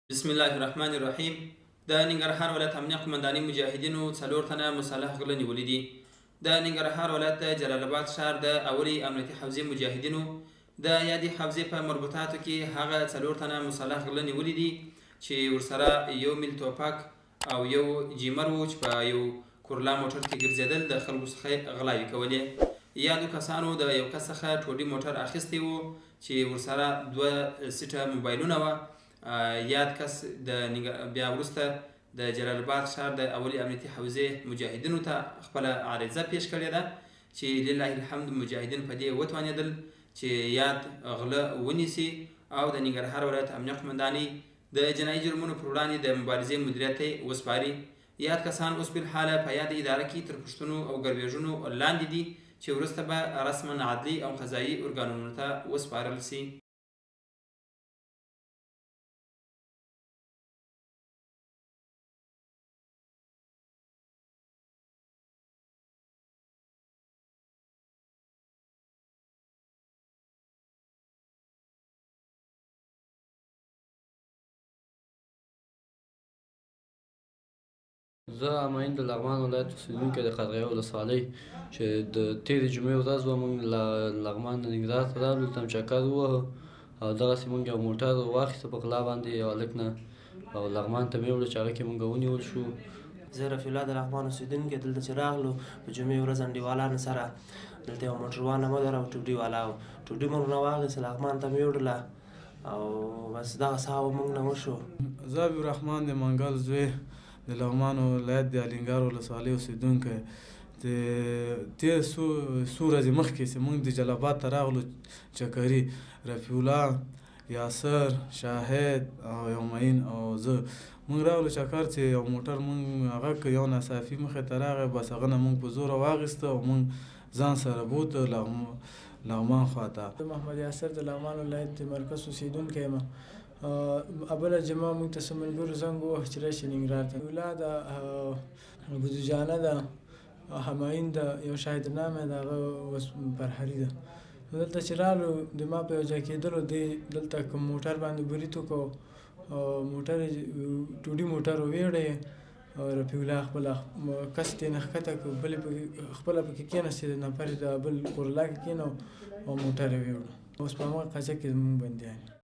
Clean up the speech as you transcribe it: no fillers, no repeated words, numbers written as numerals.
بسم الله الرحمن الرحیم. د ننګرهار ولایت امنیه قومندانۍ مجاهدینو 4 تنه مسلح غله نیولي دي. د ننګرهار ولایت د جلال آباد ښار د اولي امنیتي حوزې مجاهدینو د یادې حوزې په مربوطاتو کې هغه 4 تنه مسلح غله نیولي دي چې ورسره یو میل توپک او یو جیمر و چې په یو کورلا موټر کې ګرځېدل، د خلکو څخه غلاوې کولې. یادو کسانو د یو کس څخه ټوډي موټر اخیستی و چې ورسره 2 سیټه موبایلونه وه. یاد کس بیا وروسته د جلال آباد ښار د اولي امنیتي حوزې مجاهدینو ته خپله عریضه پیش کړې ده چې لله الحمد مجاهدین په دې وتوانېدل چې یاد غله ونیسي او د ننګرهار ولایت امنیه قومندانۍ د جنایي جرمونو پر وړاندې د مبارزې مدیریت ته وسپاري. یاد کسان اوس بالحاله په یاد اداره کې تر پوښتنو او ګروېږنو لاندې دي چې وروسته به رسما عدلي او قضایي ارګانونو ته وسپارل سي. زه امین د لغمان ولایت اوسېدونکی د قرغیو ولسوالۍ چې د تېرې جمعې ورځ وه، موږ له لغمان د ننګرهار ته راغلو، دلته مو چکر ووهه او دغسې موږ یو موټر واخیسته په غلا باندې یو هلک نه، او لغمان ته مې وړو چې هغه کې موږ ونیول شو. زه رفیع الله د لغمان اوسېدونکی، دلته چې راغلو په جمعې ورځ انډیوالانو سره دلته یو موټروانه مدر او ټوډي والا و، ټوډي مو ورنه واخیسته، لغمان ته مې وړله او بس دغه سهار موږ نه وشو. زه عبدالرحمن د منګل زوی د لغمان ولایت د الینګار ولسوالۍ اوسېدونکی. د تېر څو ورځې مخکې چې موږ د جلال آباد ته راغلو چکري، رفیع الله، یاسر، شاهد او یو معین او زه موږ راغلو چکر چې یو موټر موږ هغه که یو ناڅاپي مخې ته راغی، بس هغه نه موږ په زوره واخیسته او موږ ځان سره بوته لغمان خواته. محمد یاسر د لغمان ولایت د مرکز اوسېدونکی یم. اوله جمعه موږ ته څه ملګرو زنګ ووهه چې راشئ ننګرهار ته. اولا ده، بودوجانه ده، همایون ده، یو شاهد نامه ده، هغه پرهري ده. دلته چې رالو د ما په یو ځای کېدلو دی دلته کوم موټر باندې برید وکړو او موټر ټوډي موټر وویړی او رفیع الله خپله کس ترې نه ښکته کړو، بل یې خپله پکې کېناستې، نفر یې د بل کورلا کې کېناو او موټر یې ویوړو. اوس په همغه قضیه کې زموږ بندیان